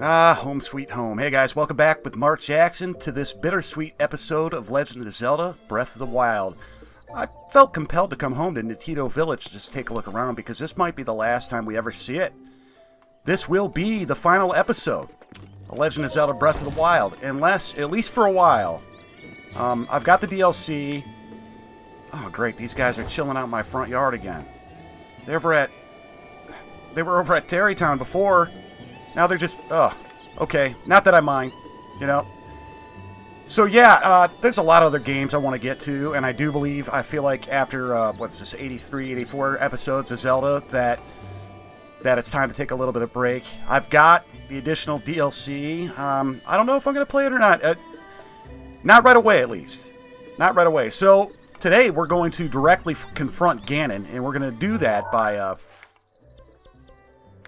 Ah, home sweet home. Hey guys, welcome back with Mark Jackson to this bittersweet episode of Legend of Zelda Breath of the Wild. I felt compelled to come home to Nintendo Village to just take a look around because this might be the last time we ever see it. This will be the final episode of Legend of Zelda Breath of the Wild, unless, at least for a while. I've got the DLC. Oh great, these guys are chilling out in my front yard again. They were over at Terrytown before. Now they're just, okay. Not that I mind, you know. So yeah, there's a lot of other games I want to get to, and I do believe, I feel like after, 83, 84 episodes of Zelda, that it's time to take a little bit of break. I've got the additional DLC. I don't know if I'm going to play it or not. Not right away, at least. Not right away. So today we're going to directly confront Ganon, and we're going to do that by,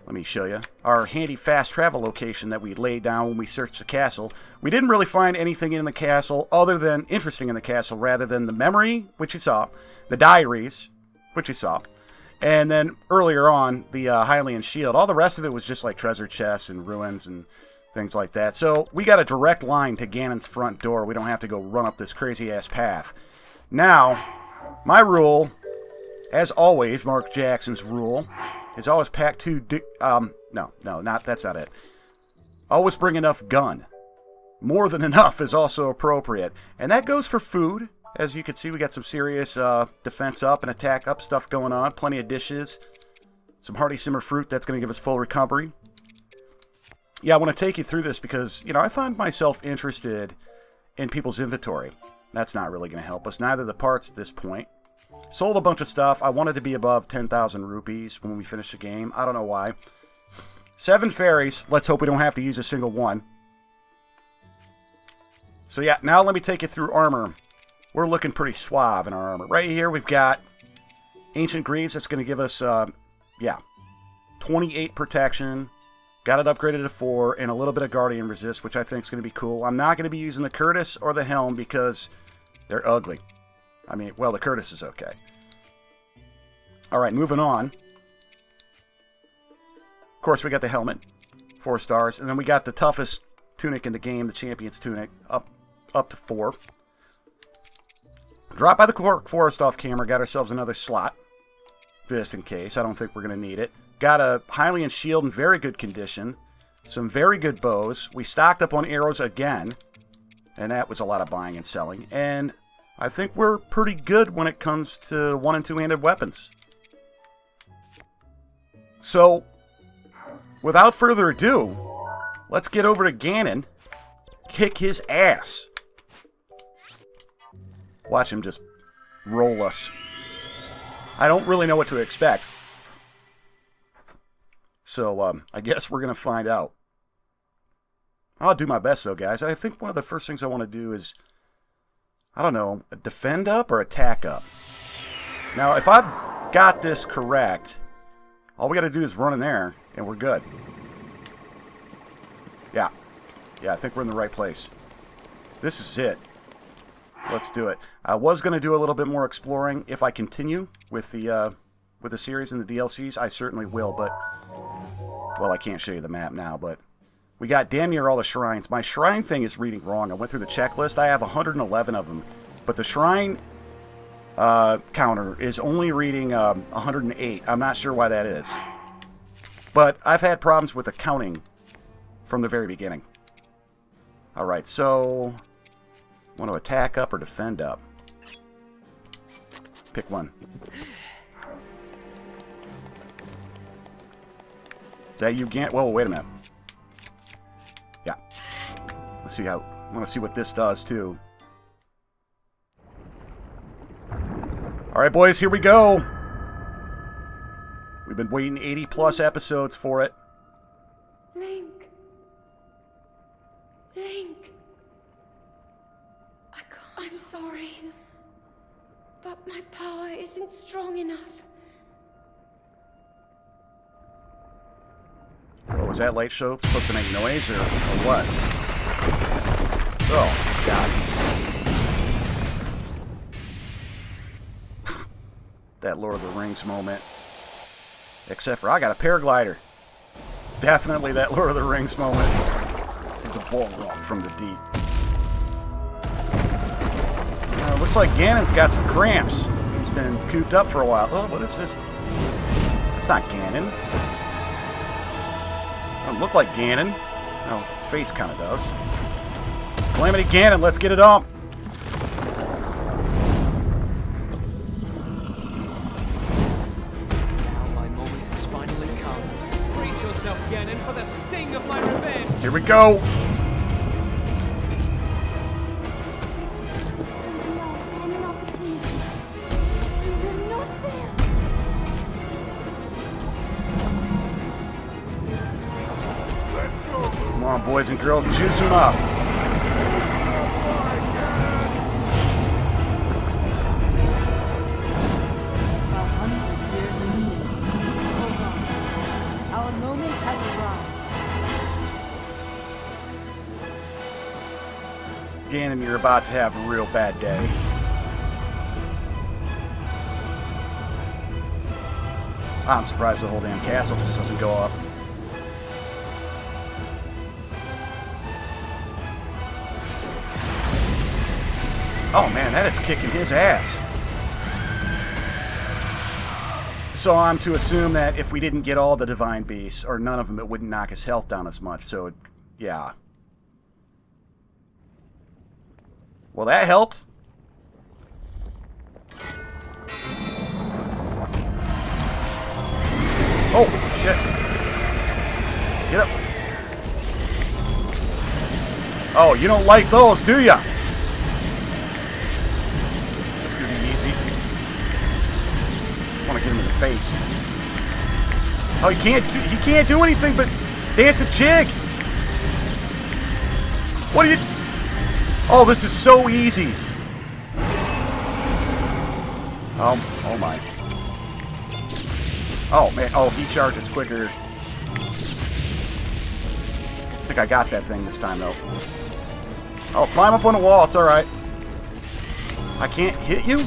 let me show you our handy fast travel location that we laid down when we searched the castle. We didn't really find anything in the castle other than interesting in the castle, rather than the memory, which you saw, the diaries, which you saw, and then earlier on the Hylian shield. All the rest of it was just like treasure chests and ruins and things like that. So we got a direct line to Ganon's front door. We don't have to go run up this crazy ass path. Now, my rule, as always, Mark Jackson's rule, is always pack that's not it. Always bring enough gun. More than enough is also appropriate. And that goes for food. As you can see, we got some serious defense up and attack up stuff going on. Plenty of dishes. Some hearty simmer fruit that's going to give us full recovery. Yeah, I want to take you through this because, you know, I find myself interested in people's inventory. That's not really going to help us. Neither the parts at this point. Sold a bunch of stuff. I wanted to be above 10,000 rupees when we finish the game. I don't know why. 7 fairies. Let's hope we don't have to use a single one. So yeah, now let me take you through armor. We're looking pretty suave in our armor. Right here we've got Ancient Greaves. That's going to give us, 28 protection. Got it upgraded to 4, and a little bit of Guardian Resist, which I think is going to be cool. I'm not going to be using the Curtis or the Helm because they're ugly. I mean, well, the Curtis is okay. Alright, moving on. Of course, we got the helmet. 4 stars. And then we got the toughest tunic in the game, the Champion's Tunic, up to 4. Drop by the forest off camera. Got ourselves another slot. Just in case. I don't think we're going to need it. Got a Hylian shield in very good condition. Some very good bows. We stocked up on arrows again. And that was a lot of buying and selling. And I think we're pretty good when it comes to 1- and 2-handed weapons. So, without further ado, let's get over to Ganon, kick his ass. Watch him just roll us. I don't really know what to expect. So, I guess we're going to find out. I'll do my best, though, guys. I think one of the first things I want to do is, I don't know, defend up or attack up. Now, if I've got this correct, all we got to do is run in there, and we're good. Yeah. Yeah, I think we're in the right place. This is it. Let's do it. I was going to do a little bit more exploring. If I continue with the series and the DLCs, I certainly will, but, well, I can't show you the map now, but we got damn near all the shrines. My shrine thing is reading wrong. I went through the checklist. I have 111 of them. But the shrine counter is only reading 108. I'm not sure why that is. But I've had problems with the counting from the very beginning. Alright, so want to attack up or defend up? Pick one. Is that you, Gant? Whoa, wait a minute. Yeah. Let's see how. I want to see what this does too. Alright, boys, here we go. We've been waiting 80+ episodes for it. Link. Link. I'm sorry. But my power isn't strong enough. What was that light show supposed to make noise or what? Oh, God. That Lord of the Rings moment. Except for I got a paraglider. Definitely that Lord of the Rings moment. The ball rock from the deep. Looks like Ganon's got some cramps. He's been cooped up for a while. Oh, what is this? It's not Ganon. Doesn't look like Ganon. Oh, his face kind of does. Calamity Ganon, let's get it on. Now my moment has finally come. Brace yourself, Ganon, for the sting of my revenge. Here we go. This will be our final opportunity. We will not fail. Come on, boys and girls, juice them up. 100 years anew. Hold on, princess. Our moment has arrived. Ganon, you're about to have a real bad day. I'm surprised the whole damn castle just doesn't go up. Oh man, that is kicking his ass. So I'm to assume that if we didn't get all the divine beasts, or none of them, it wouldn't knock his health down as much. So, yeah. Well, that helped. Oh, shit. Get up. Oh, you don't like those, do ya? This is gonna be easy. I want to get him in the face. Oh, he can't do anything but dance a jig. What are you? Oh, this is so easy. Oh my. Oh man, oh, he charges quicker. I think I got that thing this time though. Oh, climb up on the wall, it's alright. I can't hit you?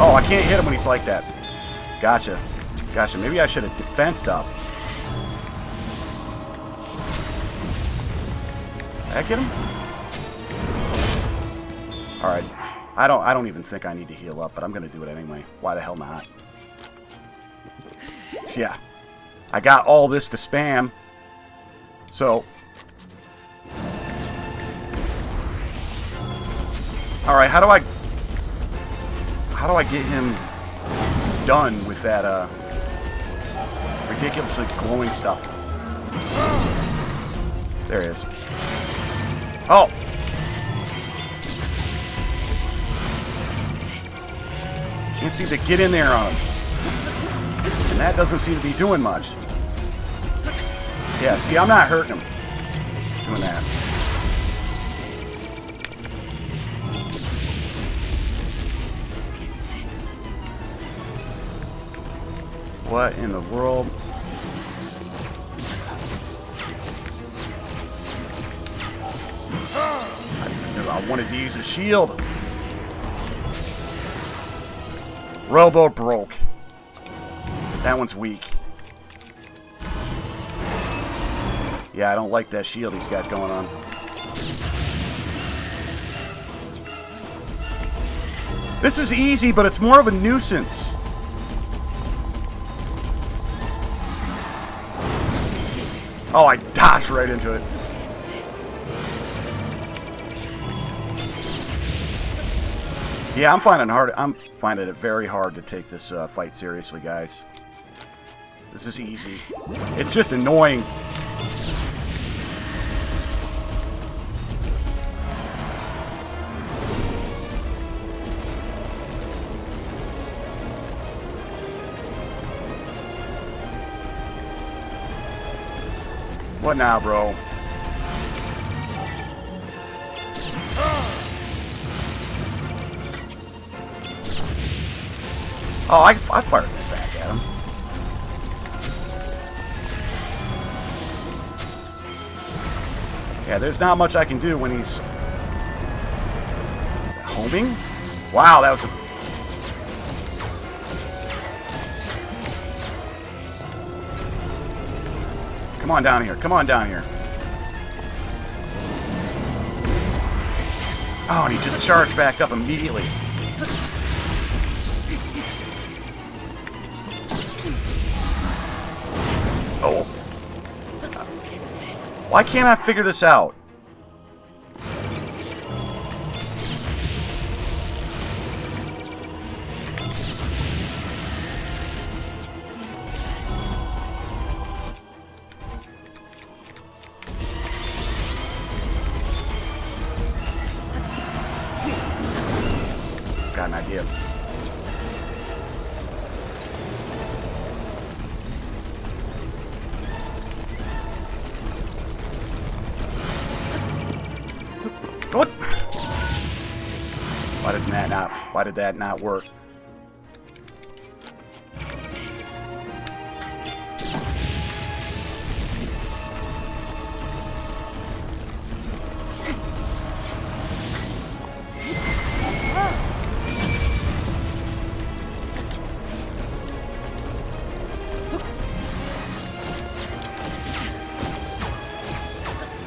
Oh, I can't hit him when he's like that. Gotcha. Gotcha. Maybe I should have defensed up. Did I get him? Alright. I don't even think I need to heal up, but I'm gonna do it anyway. Why the hell not? Yeah. I got all this to spam. So. Alright, how do I get him done with that ridiculously glowing stuff? There it is. Oh! Can't seem to get in there on him. And that doesn't seem to be doing much. Yeah, see, I'm not hurting him doing that. What in the world? I wanted to use a shield. Robo broke. That one's weak. Yeah, I don't like that shield he's got going on. This is easy, but it's more of a nuisance. Oh, I dodged right into it. Yeah, I'm finding it very hard to take this fight seriously, guys. This is easy. It's just annoying. What now, bro? Oh, I fired that back at him. Yeah, there's not much I can do when he's... Is that homing? Wow, that was a... Come on down here. Come on down here. Oh, and he just charged back up immediately. Oh. Why can't I figure this out? Got an idea. What? Why did that not work?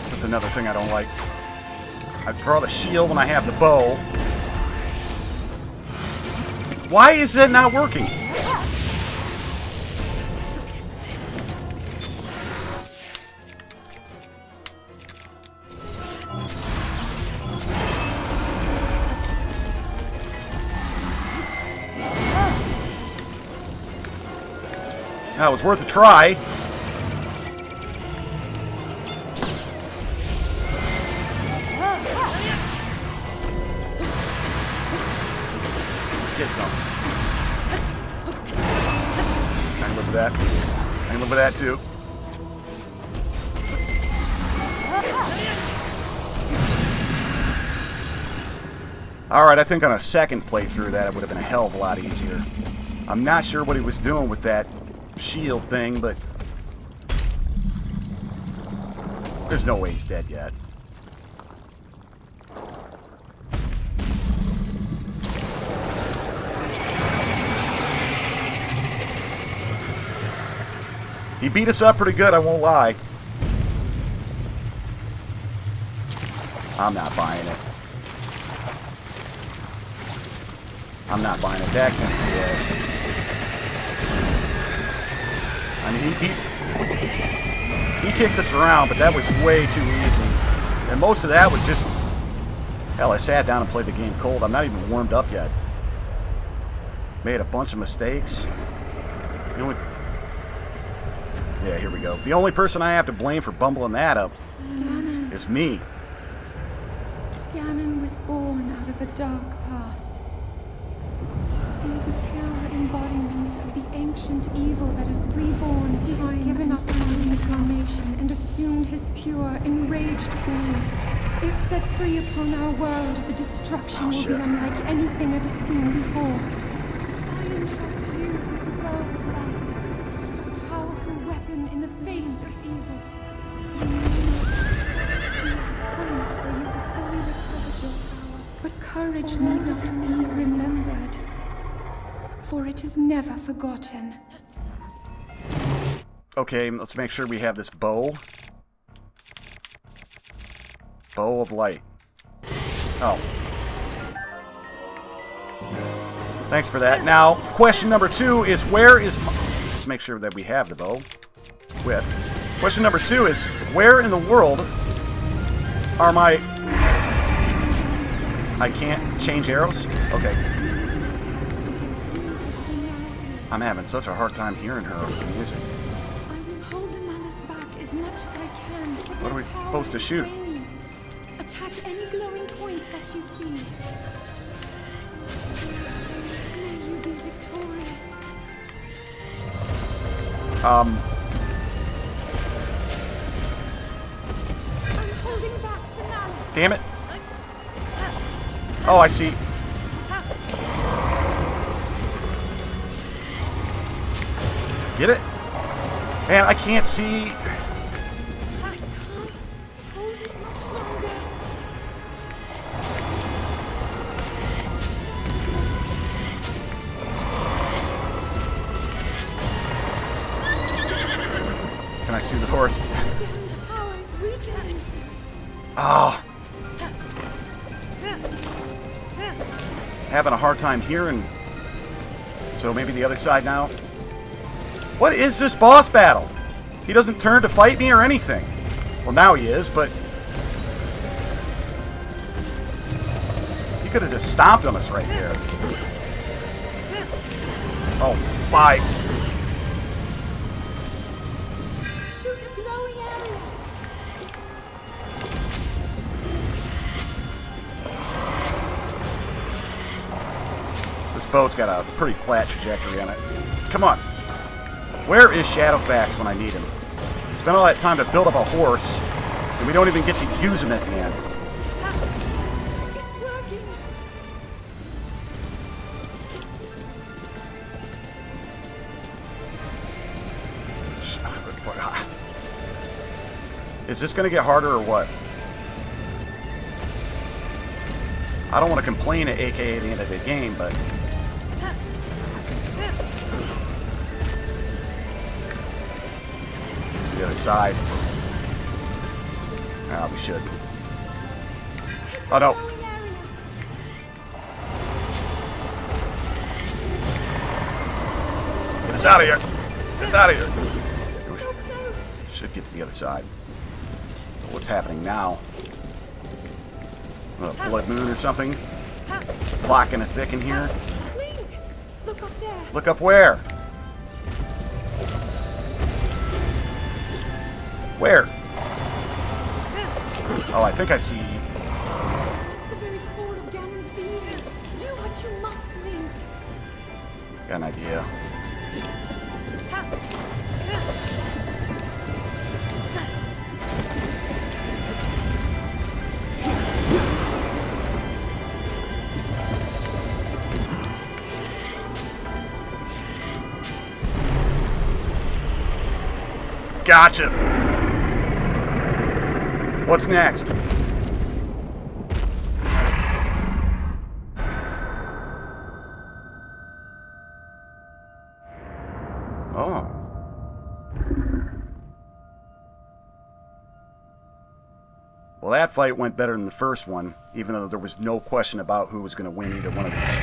That's another thing I don't like. I draw the shield when I have the bow. Why is that not working? That was worth a try. Get some. I can live with that. I can live with that too. Alright, I think on a second playthrough that it would have been a hell of a lot easier. I'm not sure what he was doing with that shield thing, but there's no way he's dead yet. He beat us up pretty good, I won't lie. I'm not buying it. I'm not buying it. That can't be it. I mean, he kicked us around, but that was way too easy. And most of that was just... Hell, I sat down and played the game cold. I'm not even warmed up yet. Made a bunch of mistakes. The only... Yeah, here we go. The only person I have to blame for bumbling that up is me. Ganon was born out of a dark past. He is a pure embodiment of the ancient evil that is reborn. He has given up time incarnation and assumed his pure, enraged form. If set free upon our world, the destruction will be unlike anything ever seen before. I entrust you with the bow of light, a powerful weapon in the face of evil. You may not be at the point where you have fully recovered your power, but courage need not be remembered, for it is never forgotten. Okay, let's make sure we have this bow. Bow of light. Oh. Thanks for that. Now, question number 2 is where is... Let's make sure that we have the bow. Whip. Question number 2 is where in the world are my... I can't change arrows? Okay. I'm having such a hard time hearing her over the music. I will hold the malice back as much as I can. What are we supposed to shoot? Attack any glowing points that you see. May you be victorious. I'm holding back the malice. Damn it. Oh, I see. Get it? Man, I can't see. I can't hold it much longer. Can I see the horse. Ganon's power is weakening. Ah. Having a hard time hearing. So maybe the other side now. What is this boss battle? He doesn't turn to fight me or anything. Well, now he is, but he could have just stomped on us right there. Oh, my. Shoot a glowing area. This bow's got a pretty flat trajectory on it. Come on. Where is Shadowfax when I need him? Spent all that time to build up a horse, and we don't even get to use him at the end. It's working. Is this going to get harder or what? I don't want to complain at AKA the end of the game, but the other side. Ah, we should. Oh no. Glowing area. Get us out of here. Get us out of here. We're so close. Should get to the other side. But what's happening now? Blood moon or something? Clock in a thick in here? Link, look up there. Look up where? Where? Oh, I think I see. It's the very core of Ganon's being. Do what you must, Link. Got an idea. Gotcha. What's next? Oh. Well, that fight went better than the first one, even though there was no question about who was going to win either one of these.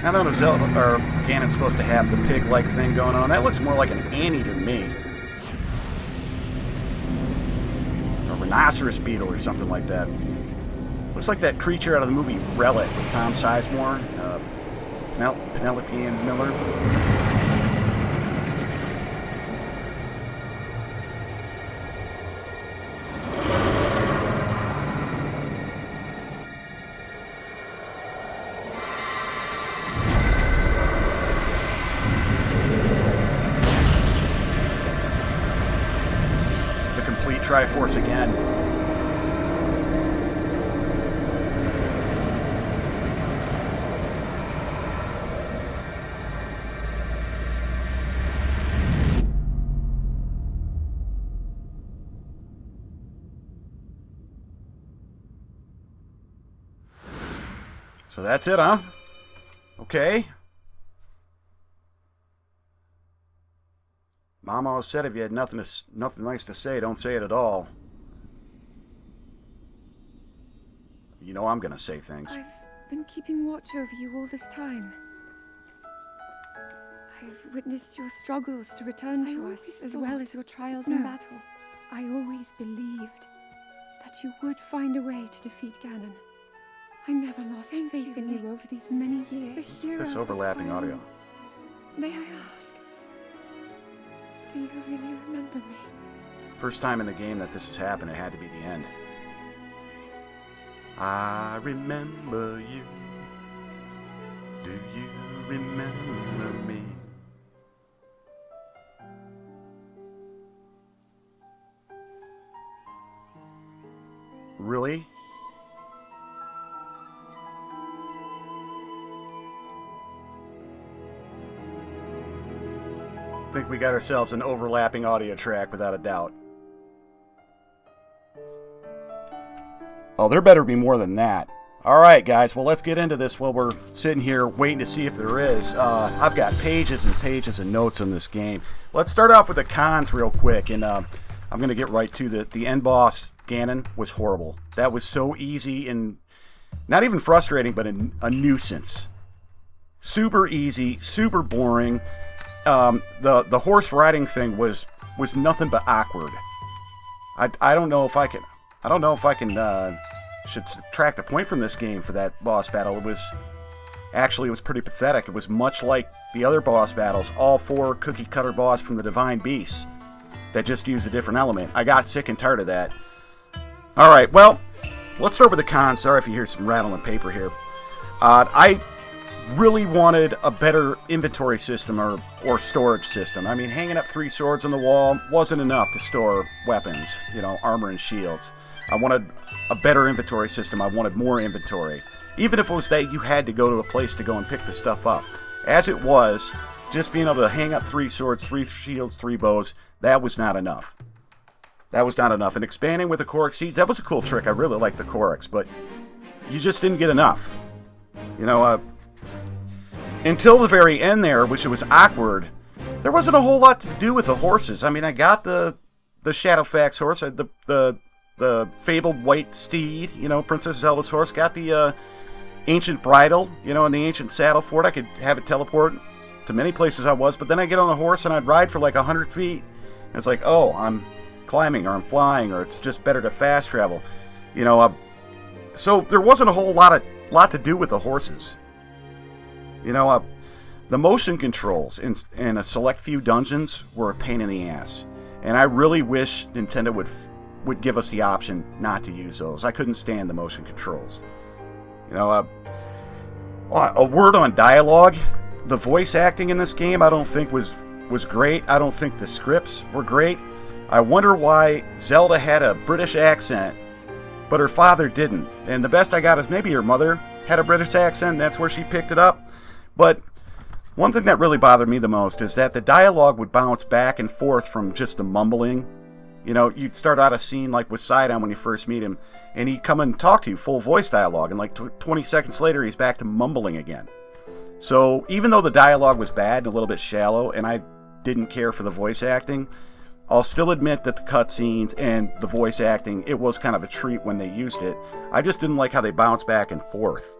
I don't know if Zelda or Ganon's supposed to have the pig-like thing going on. That looks more like an anteater to me. A rhinoceros beetle or something like that. Looks like that creature out of the movie Relic with Tom Sizemore, Penelope and Miller. Triforce again. So that's it, huh? Okay. Mom always said if you had nothing nice to say, don't say it at all. You know I'm gonna say things. I've been keeping watch over you all this time. I've witnessed your struggles to return to us, as well as your trials in battle. I always believed that you would find a way to defeat Ganon. I never lost faith in you over these many years. This overlapping audio. May I ask, do you really remember me? First time in the game that this has happened, it had to be the end. I remember you. Do you remember me? Really? think we got ourselves an overlapping audio track without a doubt. Oh, there better be more than that. Alright guys, well let's get into this while we're sitting here waiting to see if there is. I've got pages and pages of notes on this game. Let's start off with the cons real quick, and I'm going to get right to the end boss, Ganon, was horrible. That was so easy and not even frustrating, but a nuisance. Super easy, super boring. The horse riding thing was nothing but awkward. I don't know if I can should subtract a point from this game for that boss battle. It was pretty pathetic. It was much like the other boss battles, all 4 cookie cutter boss from the Divine Beasts that just used a different element. I got sick and tired of that. Alright, well, let's start with the cons. Sorry if you hear some rattling paper here. I really wanted a better inventory system or storage system. I mean, hanging up 3 swords on the wall wasn't enough to store weapons, armor and shields. I wanted a better inventory system. I wanted more inventory. Even if it was that you had to go to a place to go and pick the stuff up. As it was, just being able to hang up 3 swords, 3 shields, 3 bows, that was not enough. That was not enough. And expanding with the Korok seeds, that was a cool trick. I really liked the Koroks, but you just didn't get enough. Until the very end there, which it was awkward, there wasn't a whole lot to do with the horses. I mean, I got the Shadowfax horse, the fabled white steed, Princess Zelda's horse, got the ancient bridle, and the ancient saddle for it. I could have it teleport to many places I was, but then I get on the horse and I'd ride for like 100 feet. And it's like, oh, I'm climbing or I'm flying, or it's just better to fast travel. So there wasn't a whole lot to do with the horses. The motion controls in a select few dungeons were a pain in the ass. And I really wish Nintendo would give us the option not to use those. I couldn't stand the motion controls. A word on dialogue. The voice acting in this game I don't think was great. I don't think the scripts were great. I wonder why Zelda had a British accent, but her father didn't. And the best I got is maybe her mother had a British accent, and that's where she picked it up. But one thing that really bothered me the most is that the dialogue would bounce back and forth from just the mumbling. You'd start out a scene like with Sidon when you first meet him, and he'd come and talk to you, full voice dialogue, and like 20 seconds later he's back to mumbling again. So even though the dialogue was bad and a little bit shallow, and I didn't care for the voice acting, I'll still admit that the cutscenes and the voice acting, it was kind of a treat when they used it. I just didn't like how they bounced back and forth.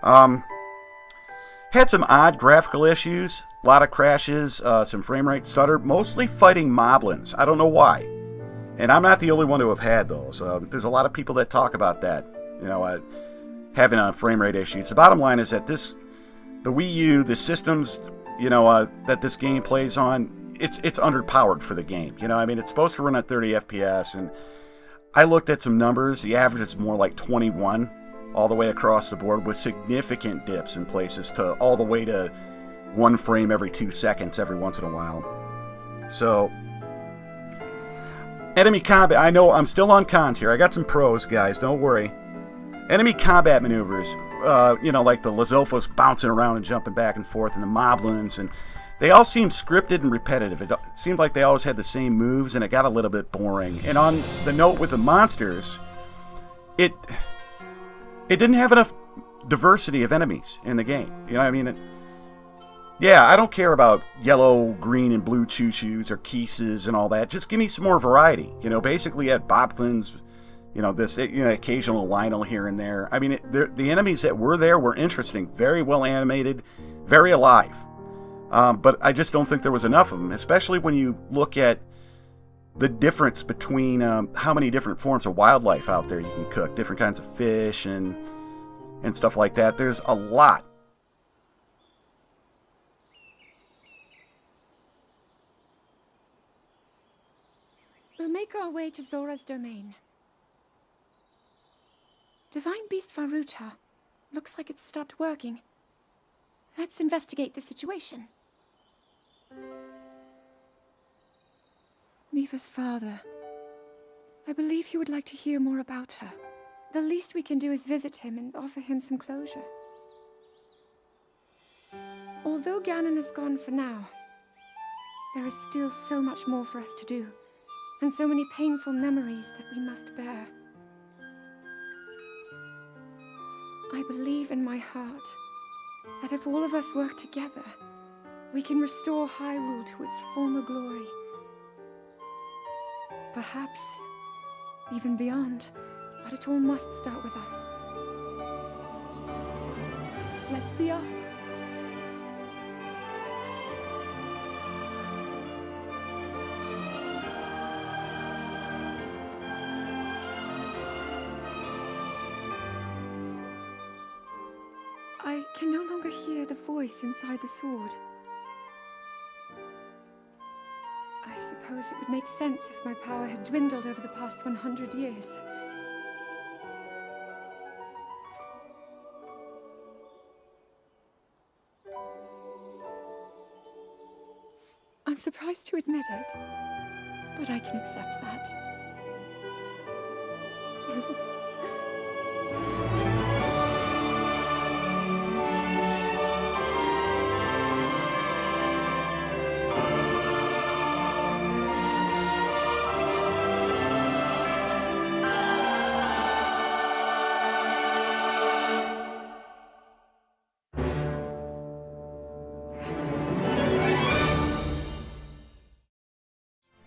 Had some odd graphical issues, a lot of crashes, some frame rate stutter, mostly fighting moblins. I don't know why. And I'm not the only one to have had those. There's a lot of people that talk about that, having frame rate issues. The bottom line is that the Wii U, the systems, that this game plays on, it's underpowered for the game. It's supposed to run at 30 FPS, and I looked at some numbers. The average is more like 21 all the way across the board, with significant dips in places to all the way to 1 frame every 2 seconds every once in a while. So, enemy combat. I know I'm still on cons here. I got some pros, guys. Don't worry. Enemy combat maneuvers, like the Lizalfos bouncing around and jumping back and forth, and the Moblins, and they all seemed scripted and repetitive. It seemed like they always had the same moves, and it got a little bit boring. And on the note with the monsters, it didn't have enough diversity of enemies in the game. Yeah, I don't care about yellow, green, and blue choo-choos or Keeses and all that. Just give me some more variety. Basically you had Bobclins, this occasional Lionel here and there. The enemies that were there were interesting, very well animated, very alive. But I just don't think there was enough of them, especially when you look at the difference between how many different forms of wildlife out there you can cook, different kinds of fish and stuff like that. There's a lot. We'll make our way to Zora's domain. Divine Beast Varuta. Looks like it's stopped working. Let's investigate the situation. Miva's father. I believe he would like to hear more about her. The least we can do is visit him and offer him some closure. Although Ganon is gone for now, There is still so much more for us to do, and so many painful memories that we must bear. I believe in my heart that if all of us work together, we can restore Hyrule to its former glory. Perhaps even beyond, but it all must start with us. Let's be off. I can no longer hear the voice inside the sword. I suppose it would make sense if my power had dwindled over the past 100 years. I'm surprised to admit it, but I can accept that.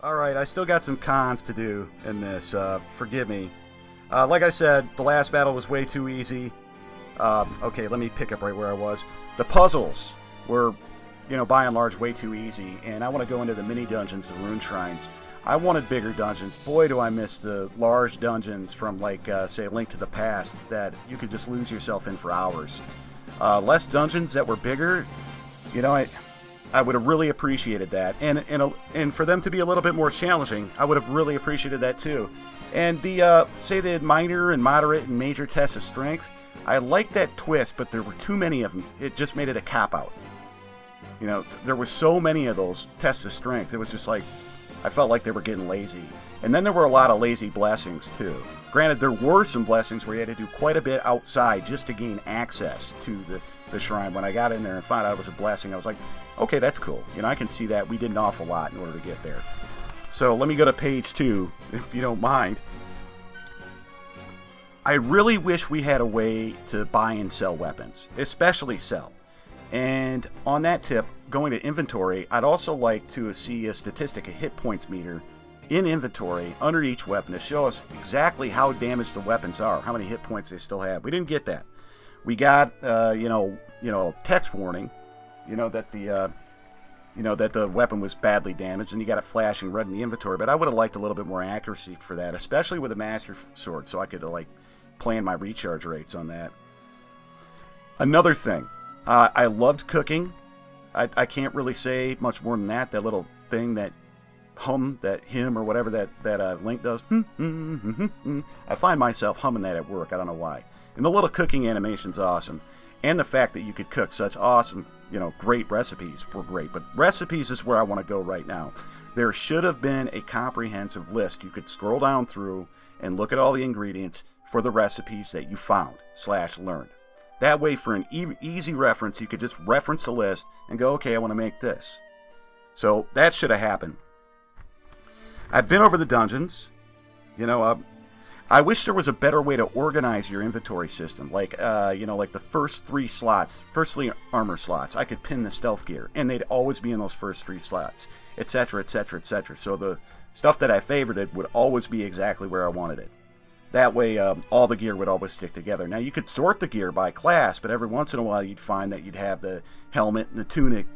Alright, I still got some cons to do in this. Forgive me. Like I said, the last battle was way too easy. Okay, let me pick up right where I was. The puzzles were, by and large, way too easy. And I want to go into the mini dungeons, the rune shrines. I wanted bigger dungeons. Boy, do I miss the large dungeons from, say, Link to the Past that you could just lose yourself in for hours. Less dungeons that were bigger, I would have really appreciated that, and for them to be a little bit more challenging, I would have really appreciated that too. And the say the minor and moderate and major tests of strength, I like that twist, but there were too many of them. It just made it a cop out. There were so many of those tests of strength. It was just like I felt like they were getting lazy. And then there were a lot of lazy blessings too. Granted, there were some blessings where you had to do quite a bit outside just to gain access to the shrine. When I got in there and found out it was a blessing, I was like, okay, that's cool. I can see that we did an awful lot in order to get there. So let me go to page 2, if you don't mind. I really wish we had a way to buy and sell weapons, especially sell. And on that tip, going to inventory, I'd also like to see a statistic, a hit points meter, in inventory under each weapon to show us exactly how damaged the weapons are, how many hit points they still have. We didn't get that. We got, text warning. That the weapon was badly damaged, and you got it flashing red in the inventory. But I would have liked a little bit more accuracy for that, especially with a Master Sword, so I could plan my recharge rates on that. Another thing, I loved cooking. I can't really say much more than that. That little thing, that hum, that hymn or whatever that Link does. I find myself humming that at work. I don't know why. And the little cooking animation's awesome. And the fact that you could cook such awesome, great recipes were great. But recipes is where I want to go right now. There should have been a comprehensive list. You could scroll down through and look at all the ingredients for the recipes that you found / learned. That way, for an easy reference, you could just reference the list and go, okay, I want to make this. So that should have happened. I've been over the dungeons. I wish there was a better way to organize your inventory system. Like the first 3 slots, first 3 armor slots, I could pin the stealth gear, and they'd always be in those first 3 slots, etc., etc., etc. So the stuff that I favorited would always be exactly where I wanted it. That way, all the gear would always stick together. Now, you could sort the gear by class, but every once in a while you'd find that you'd have the helmet and the tunic,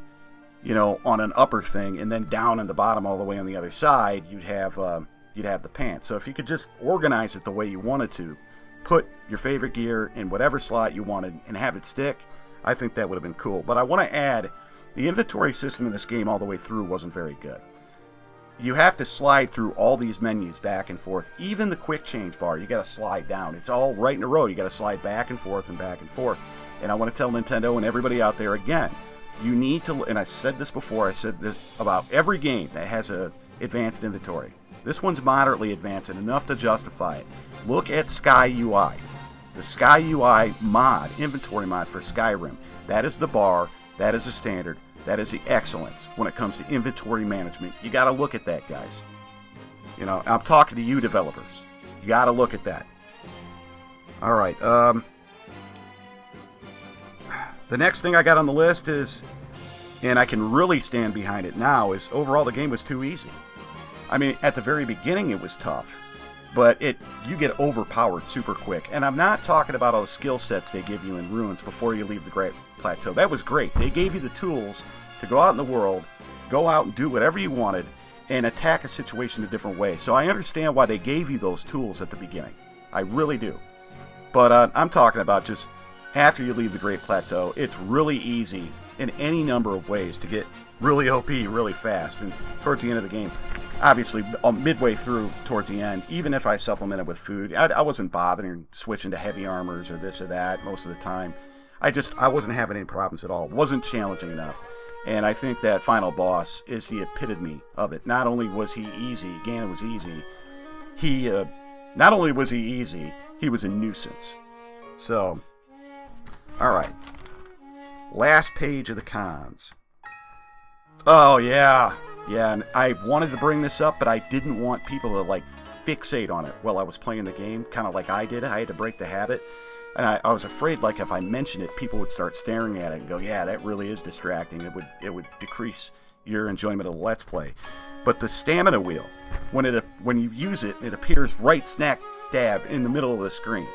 on an upper thing, and then down in the bottom all the way on the other side, you'd have the pants. So if you could just organize it the way you wanted to, put your favorite gear in whatever slot you wanted and have it stick, I think that would have been cool. But I want to add, the inventory system in this game all the way through wasn't very good. You have to slide through all these menus back and forth. Even the quick change bar, you got to slide down. It's all right in a row. You got to slide back and forth and back and forth. And I want to tell Nintendo and everybody out there again, you need to, and I said this before, I said this about every game that has a advanced inventory. This one's moderately advanced and enough to justify it. Look at Sky UI. The Sky UI mod, inventory mod for Skyrim. That is the bar. That is the standard. That is the excellence when it comes to inventory management. You got to look at that, guys. You know, I'm talking to you developers. You got to look at that. All right. The next thing I got on the list is, and I can really stand behind it now, is overall the game was too easy. I mean, at the very beginning it was tough, but you get overpowered super quick. And I'm not talking about all the skill sets they give you in Ruins before you leave the Great Plateau. That was great. They gave you the tools to go out in the world, go out and do whatever you wanted, and attack a situation a different way. So I understand why they gave you those tools at the beginning. I really do. But I'm talking about just after you leave the Great Plateau, it's really easy in any number of ways to get really OP really fast. And towards the end of the game, obviously midway through towards the end, even if I supplemented with food, I wasn't bothering switching to heavy armors or this or that most of the time. I wasn't having any problems at all. It wasn't challenging enough. And I think that final boss is the epitome of it. Not only was he easy, Ganon was easy, not only was he easy, he was a nuisance. So, alright. Last page of the cons. Oh, yeah. Yeah, and I wanted to bring this up, but I didn't want people to, like, fixate on it while I was playing the game, kind of like I did. I had to break the habit. And I was afraid, like, if I mentioned it, people would start staring at it and go, yeah, that really is distracting. It would decrease your enjoyment of the Let's Play. But the stamina wheel, when you use it, it appears right smack dab in the middle of the screen.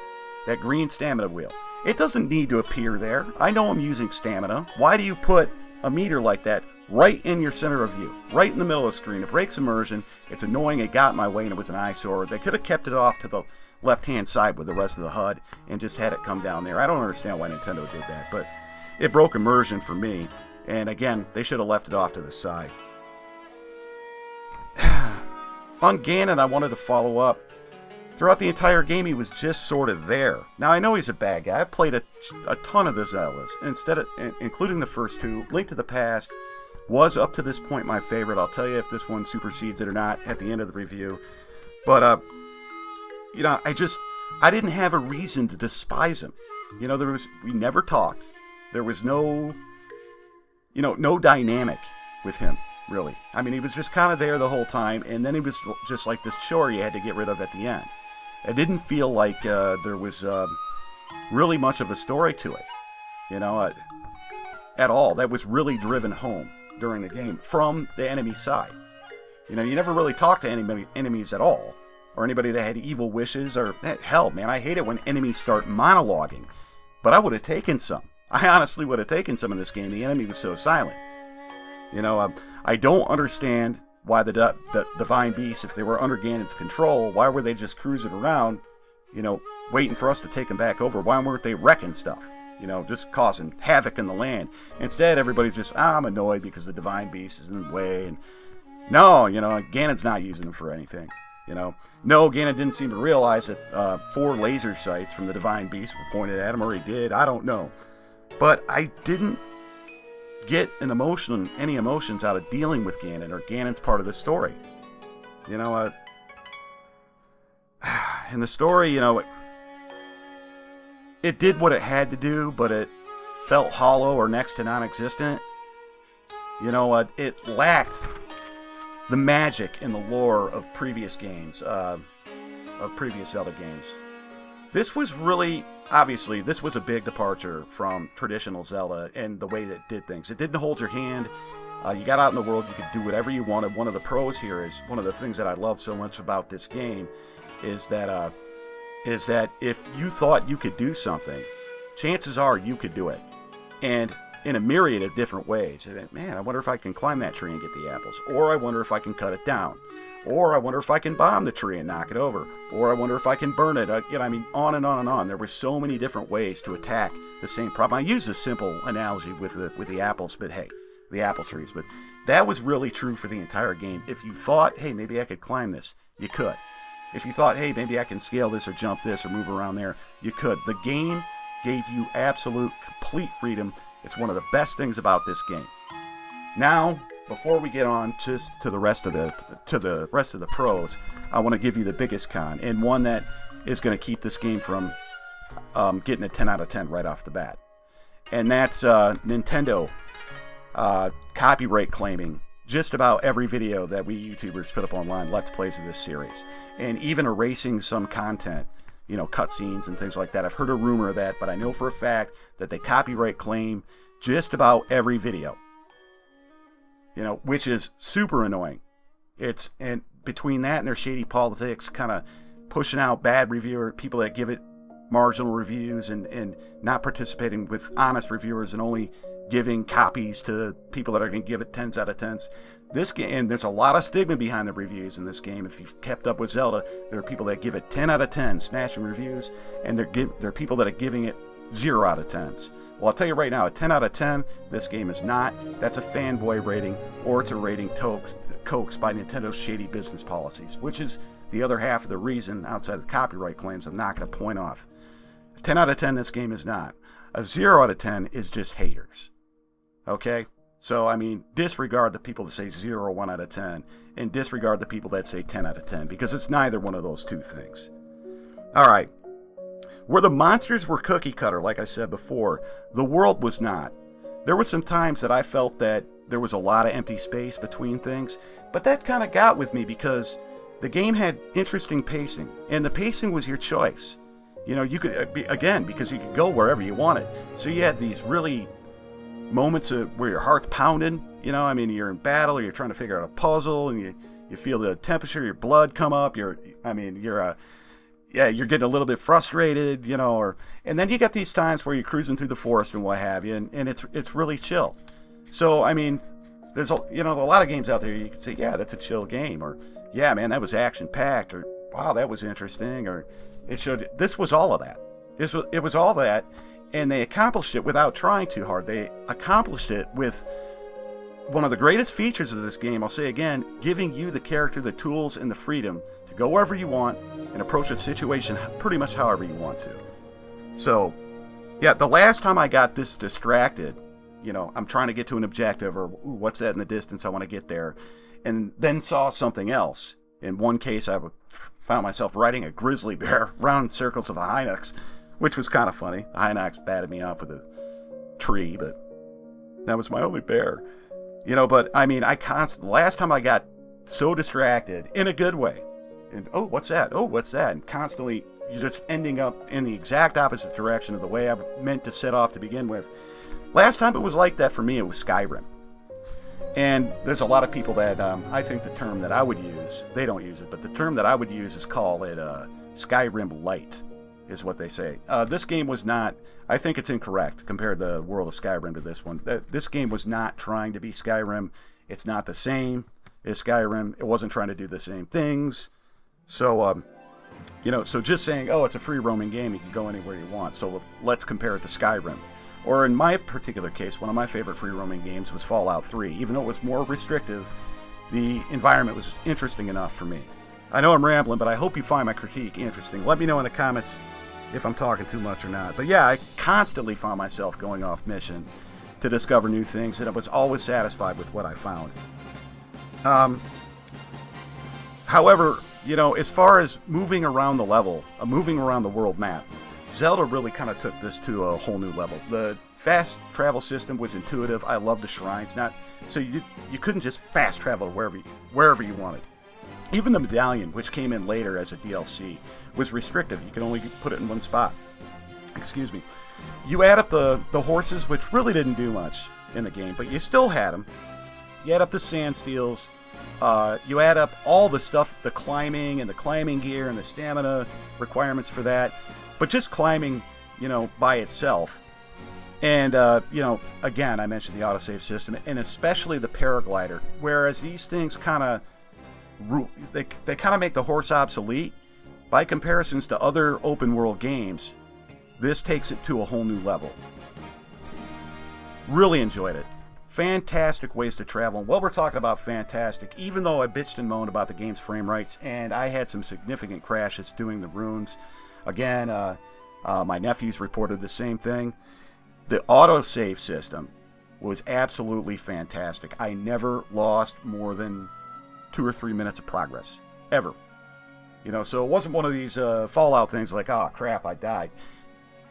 That green stamina wheel. It doesn't need to appear there. I know I'm using stamina. Why do you put a meter like that right in your center of view? Right in the middle of the screen. It breaks immersion. It's annoying. It got in my way and it was an eyesore. They could have kept it off to the left-hand side with the rest of the HUD and just had it come down there. I don't understand why Nintendo did that, but it broke immersion for me. And again, they should have left it off to the side. On Ganon, I wanted to follow up. Throughout the entire game, he was just sort of there. Now, I know he's a bad guy. I've played a ton of the Zeldas, including the first two. Link to the Past was, up to this point, my favorite. I'll tell you if this one supersedes it or not at the end of the review. But, you know, I didn't have a reason to despise him. You know, we never talked. There was no dynamic with him, really. I mean, he was just kind of there the whole time, and then he was just like this chore you had to get rid of at the end. It didn't feel like there was really much of a story to it, you know, at all. That was really driven home during the game from the enemy side. You know, you never really talked to enemies at all, or anybody that had evil wishes, or hell, man, I hate it when enemies start monologuing. But I would have taken some. I honestly would have taken some in this game. The enemy was so silent. You know, I don't understand why the Divine Beasts, if they were under Ganon's control, why were they just cruising around, you know, waiting for us to take them back over? Why weren't they wrecking stuff? You know, just causing havoc in the land. Instead, everybody's just, I'm annoyed because the Divine Beast is in the way. And no, you know, Ganon's not using them for anything. You know, no, Ganon didn't seem to realize that 4 laser sights from the Divine Beast were pointed at him, or he did. I don't know. But I didn't get any emotions out of dealing with Ganon, or Ganon's part of the story. You know, in the story, you know, it did what it had to do, but it felt hollow or next to non-existent. You know, it lacked the magic and the lore of previous games, of previous Zelda games. This was really, obviously, this was a big departure from traditional Zelda and the way that it did things. It didn't hold your hand. You got out in the world, you could do whatever you wanted. One of the pros here is, one of the things that I love so much about this game is that if you thought you could do something, chances are you could do it. And in a myriad of different ways. Man, I wonder if I can climb that tree and get the apples. Or I wonder if I can cut it down. Or I wonder if I can bomb the tree and knock it over. Or I wonder if I can burn it. You know, I mean, on and on and on. There were so many different ways to attack the same problem. I use a simple analogy with the apples, but hey, the apple trees. But that was really true for the entire game. If you thought, hey, maybe I could climb this, you could. If you thought, hey, maybe I can scale this or jump this or move around there, you could. The game gave you absolute, complete freedom. It's one of the best things about this game. Now, before we get on to the rest of the pros, I want to give you the biggest con, and one that is going to keep this game from getting a 10 out of 10 right off the bat. And that's Nintendo copyright claiming just about every video that we YouTubers put up online, Let's Plays of this series, and even erasing some content, you know, cutscenes and things like that. I've heard a rumor of that, but I know for a fact that they copyright claim just about every video, you know, which is super annoying. And between that and their shady politics, kind of pushing out bad reviewer people that give it marginal reviews and not participating with honest reviewers and only giving copies to people that are going to give it 10s out of 10s. This game, and there's a lot of stigma behind the reviews in this game. If you've kept up with Zelda, there are people that give it 10 out of 10, smashing reviews, and there are people that are giving it 0 out of 10s. Well, I'll tell you right now, a 10 out of 10, this game is not. That's a fanboy rating, or it's a rating coaxed by Nintendo's shady business policies, which is the other half of the reason, outside of the copyright claims, I'm not going to point off. A 10 out of 10, this game is not. A 0 out of 10 is just haters. Okay? So, I mean, disregard the people that say 0 or 1 out of 10, and disregard the people that say 10 out of 10, because it's neither one of those two things. Alright. Where the monsters were cookie cutter, like I said before, the world was not. There were some times that I felt that there was a lot of empty space between things, but that kind of got with me because the game had interesting pacing, and the pacing was your choice. You know, you could, again, because you could go wherever you wanted. So you had these really moments where your heart's pounding, you know, I mean, you're in battle or you're trying to figure out a puzzle and you feel the temperature, your blood come up, you're getting a little bit frustrated, you know, and then you get these times where you're cruising through the forest and what have you, and it's really chill. So, I mean, there's a lot of games out there you can say, yeah, that's a chill game, or yeah, man, that was action-packed, or wow, that was interesting, or this was all of that. It was all that, and they accomplished it without trying too hard. They accomplished it with one of the greatest features of this game, I'll say again, giving you, the character, the tools and the freedom to go wherever you want and approach a situation pretty much however you want to. So, yeah, the last time I got this distracted, you know, I'm trying to get to an objective, or ooh, what's that in the distance, I want to get there, and then saw something else. In one case, I found myself riding a grizzly bear around circles of a Hinox, which was kind of funny. The Hinox batted me off with a tree, but that was my only bear. You know, but I mean, the last time I got so distracted, in a good way, and oh, what's that? Oh, what's that? And constantly, you're just ending up in the exact opposite direction of the way I meant to set off to begin with. Last time it was like that for me, it was Skyrim. And there's a lot of people that, I think the term that I would use, they don't use it, but the term that I would use is call it Skyrim Light, is what they say. This game was not, I think it's incorrect, compared the world of Skyrim to this one. This game was not trying to be Skyrim. It's not the same as Skyrim. It wasn't trying to do the same things. So, you know, so just saying, oh, it's a free roaming game, you can go anywhere you want. So let's compare it to Skyrim. Or in my particular case, one of my favorite free roaming games was Fallout 3. Even though it was more restrictive, the environment was interesting enough for me. I know I'm rambling, but I hope you find my critique interesting. Let me know in the comments if I'm talking too much or not. But yeah, I constantly found myself going off mission to discover new things, and I was always satisfied with what I found. However, you know, as far as moving around the level, moving around the world map, Zelda really kind of took this to a whole new level. The fast travel system was intuitive. I love the shrines. So you couldn't just fast travel wherever you wanted. Even the medallion, which came in later as a DLC, was restrictive. You could only put it in one spot. Excuse me. You add up the horses, which really didn't do much in the game, but you still had them. You add up the sand steels. You add up all the stuff, the climbing and the climbing gear and the stamina requirements for that. But just climbing, you know, by itself. And, you know, again, I mentioned the autosave system, and especially the paraglider. Whereas these things kind of, they kind of make the horse obsolete. By comparisons to other open world games, this takes it to a whole new level. Really enjoyed it. Fantastic ways to travel. Well, we're talking about fantastic, even though I bitched and moaned about the game's frame rates, and I had some significant crashes doing the runes. Again, my nephews reported the same thing. The autosave system was absolutely fantastic. I never lost more than 2 or 3 minutes of progress, ever. You know, so it wasn't one of these Fallout things like, oh crap, I died.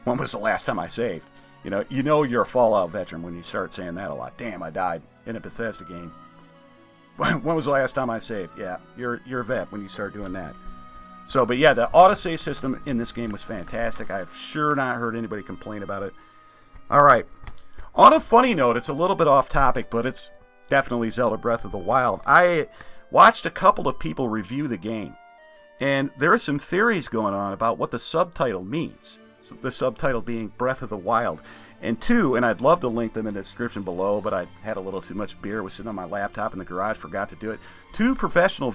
When was the last time I saved? You know you're a Fallout veteran when you start saying that a lot. Damn, I died in a Bethesda game. When was the last time I saved? Yeah, you're a vet when you start doing that. So, but yeah, the autosave system in this game was fantastic. I have sure not heard anybody complain about it. All right. On a funny note, it's a little bit off topic, but it's definitely Zelda Breath of the Wild. I watched a couple of people review the game, and there are some theories going on about what the subtitle means. So the subtitle being Breath of the Wild. And two, and I'd love to link them in the description below, but I had a little too much beer, was sitting on my laptop in the garage, forgot to do it. Two professional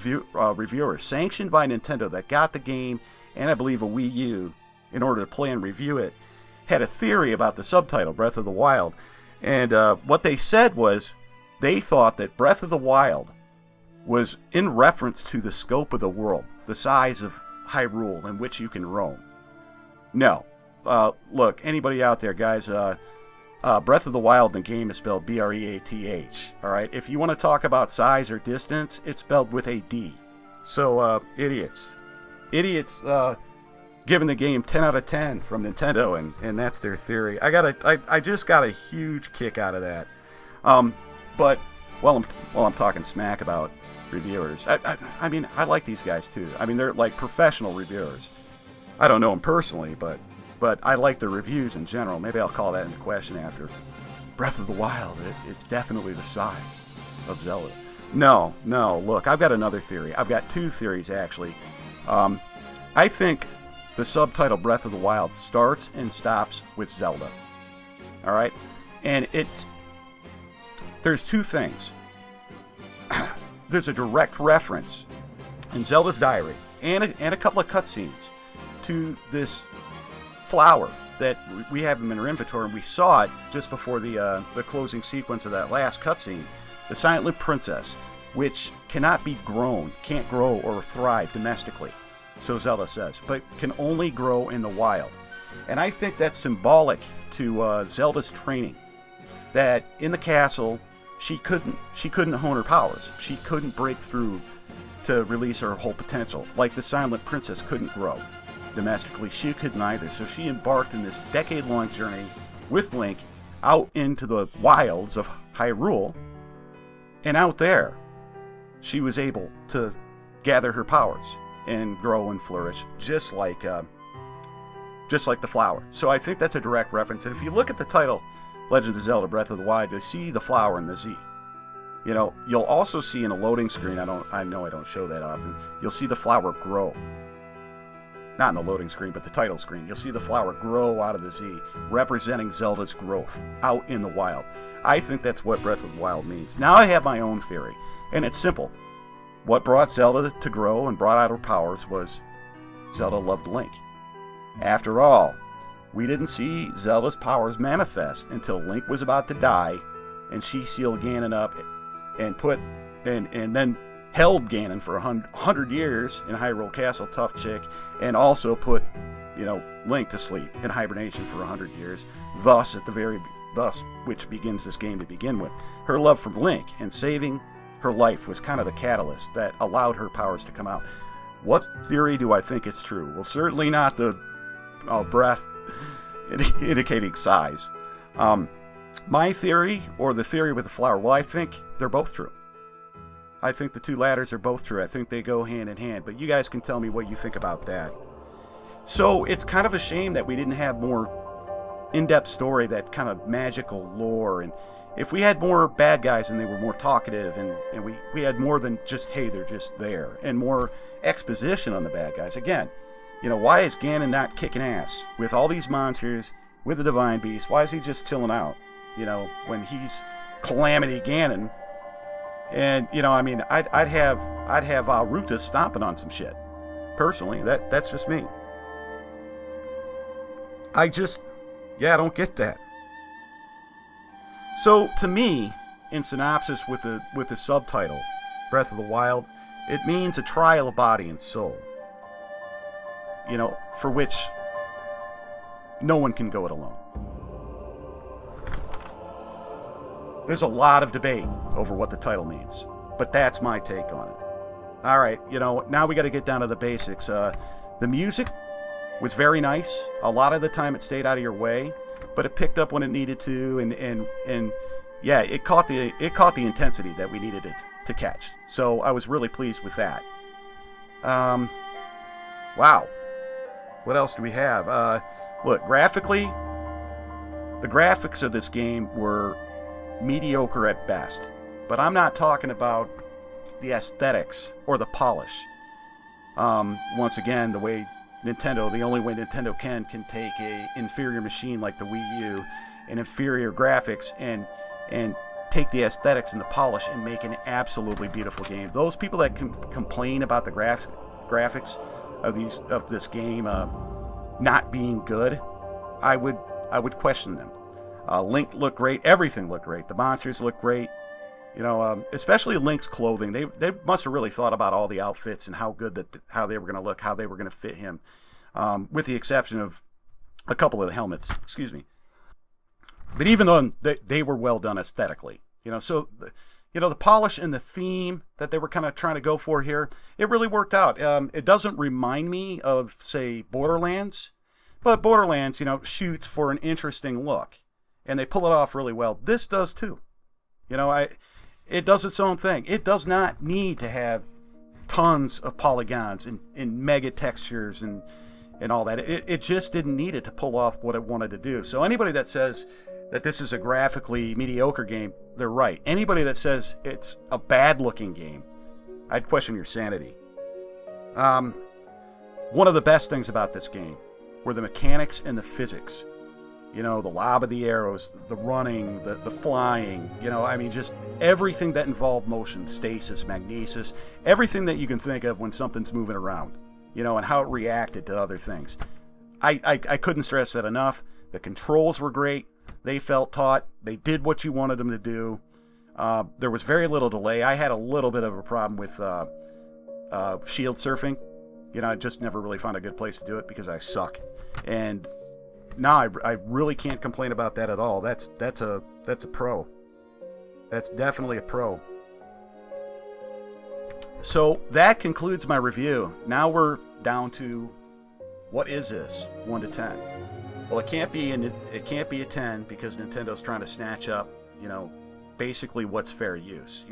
reviewers, sanctioned by Nintendo, that got the game, and I believe a Wii U, in order to play and review it, had a theory about the subtitle, Breath of the Wild. And what they said was, they thought that Breath of the Wild was in reference to the scope of the world, the size of Hyrule in which you can roam. No. Look, anybody out there, guys, Breath of the Wild in the game is spelled B-R-E-A-T-H, alright? If you want to talk about size or distance, it's spelled with a D. So, idiots, giving the game 10 out of 10 from Nintendo, and that's their theory. I just got a huge kick out of that. But while I'm talking smack about reviewers, I mean, I like these guys too. I mean, they're like professional reviewers. I don't know them personally, but I like the reviews in general. Maybe I'll call that into question after. Breath of the Wild, it's definitely the size of Zelda. No, look, I've got another theory. I've got two theories, actually. I think the subtitle Breath of the Wild starts and stops with Zelda. All right? And there's two things. There's a direct reference in Zelda's diary and a couple of cutscenes to this flower that we have in our inventory, and we saw it just before the closing sequence of that last cutscene. The Silent Princess, which cannot be grown, can't grow or thrive domestically, so Zelda says, but can only grow in the wild. And I think that's symbolic to Zelda's training. That in the castle, she couldn't hone her powers. She couldn't break through to release her whole potential, like the Silent Princess couldn't grow domestically. She couldn't either. So she embarked in this decade-long journey with Link out into the wilds of Hyrule, and out there, she was able to gather her powers and grow and flourish, just like the flower. So I think that's a direct reference. And if you look at the title, Legend of Zelda: Breath of the Wild, you see the flower and the Z. You know, you'll also see in a loading screen. I know I don't show that often. You'll see the flower grow. Not in the loading screen, but the title screen. You'll see the flower grow out of the Z, representing Zelda's growth out in the wild. I think that's what Breath of the Wild means. Now I have my own theory, and it's simple. What brought Zelda to grow and brought out her powers was Zelda loved Link. After all, we didn't see Zelda's powers manifest until Link was about to die, and she sealed Ganon up and then held Ganon for 100 years in Hyrule Castle, tough chick, and also put, Link to sleep in hibernation for 100 years. Thus, which begins this game to begin with. Her love for Link and saving her life was kind of the catalyst that allowed her powers to come out. What theory do I think is true? Well, certainly not the breath indicating size. My theory, or the theory with the flower, well, I think they're both true. I think the two ladders are both true. I think they go hand in hand. But you guys can tell me what you think about that. So it's kind of a shame that we didn't have more in-depth story, that kind of magical lore. And if we had more bad guys and they were more talkative, and we had more than just, hey, they're just there, and more exposition on the bad guys. Again, why is Ganon not kicking ass with all these monsters, with the Divine Beast? Why is he just chilling out, when he's Calamity Ganon? And, I'd have Ruta stomping on some shit. Personally, that's just me. I don't get that. So, to me, in synopsis with the subtitle, Breath of the Wild, it means a trial of body and soul. For which no one can go it alone. There's a lot of debate over what the title means, but that's my take on it. All right, now we got to get down to the basics. The music was very nice. A lot of the time it stayed out of your way. but it picked up when it needed to, and yeah, it caught the intensity that we needed it to catch. So I was really pleased with that. Wow. What else do we have? Look, graphically, the graphics of this game were mediocre at best. But I'm not talking about the aesthetics or the polish. Once again, the only way Nintendo can take a inferior machine like the Wii U and inferior graphics and take the aesthetics and the polish and make an absolutely beautiful game. Those people that complain about the graphics of this game not being good, I would question them. Link looked great. Everything looked great. The monsters looked great. You know, especially Link's clothing. They must have really thought about all the outfits and how they were going to look, how they were going to fit him, with the exception of a couple of the helmets. Excuse me. But even though they were well done aesthetically, you know, so the polish and the theme that they were kind of trying to go for here, it really worked out. It doesn't remind me of, say, Borderlands, but Borderlands, shoots for an interesting look, and they pull it off really well. This does too. It does its own thing. It does not need to have tons of polygons and mega textures and all that. It just didn't need it to pull off what it wanted to do. So anybody that says that this is a graphically mediocre game, they're right. Anybody that says it's a bad-looking game, I'd question your sanity. One of the best things about this game were the mechanics and the physics. The lob of the arrows, the running, the flying, just everything that involved motion, stasis, magnesis, everything that you can think of when something's moving around, and how it reacted to other things. I couldn't stress that enough. The controls were great. They felt taut. They did what you wanted them to do. There was very little delay. I had a little bit of a problem with shield surfing. I just never really found a good place to do it because I suck. And no, I really can't complain about that at all. That's a pro. That's definitely a pro. So that concludes my review. Now we're down to, what is this? 1 to 10. Well, it can't be a 10 because Nintendo's trying to snatch up, basically what's fair use.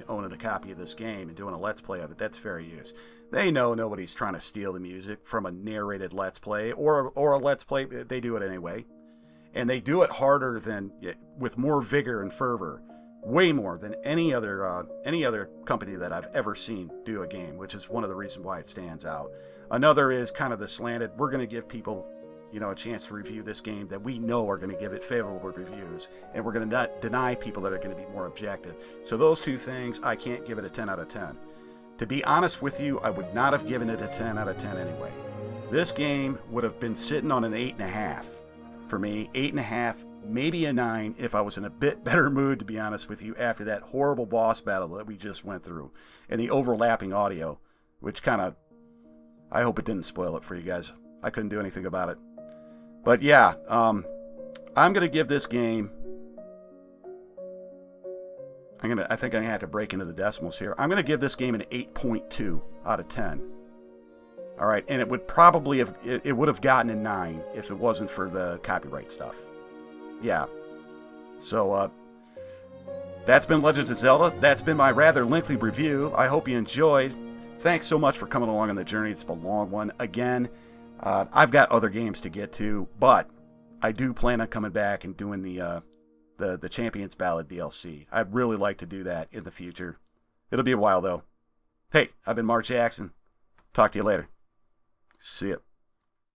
Owning a copy of this game and doing a Let's Play of it, that's fair use. They know nobody's trying to steal the music from a narrated Let's Play or a Let's Play. They do it anyway. And they do it harder with more vigor and fervor, way more than any other company that I've ever seen do a game, which is one of the reasons why it stands out. Another is kind of the slanted, we're going to give people a chance to review this game that we know are going to give it favorable reviews, and we're going to not deny people that are going to be more objective. So those two things, I can't give it a 10 out of 10. To be honest with you, I would not have given it a 10 out of 10 anyway. This game would have been sitting on an 8.5 for me. 8.5, maybe a 9 if I was in a bit better mood, to be honest with you, after that horrible boss battle that we just went through and the overlapping audio, which I hope it didn't spoil it for you guys. I couldn't do anything about it. But yeah, I'm going to give this game, I think I'm going to have to break into the decimals here. I'm going to give this game an 8.2 out of 10. All right, and it would have gotten a 9 if it wasn't for the copyright stuff. Yeah. So, that's been Legend of Zelda. That's been my rather lengthy review. I hope you enjoyed. Thanks so much for coming along on the journey. It's been a long one. Again, I've got other games to get to, but I do plan on coming back and doing the Champions Ballad DLC. I'd really like to do that in the future. It'll be a while, though. Hey, I've been Mark Jackson. Talk to you later. See ya.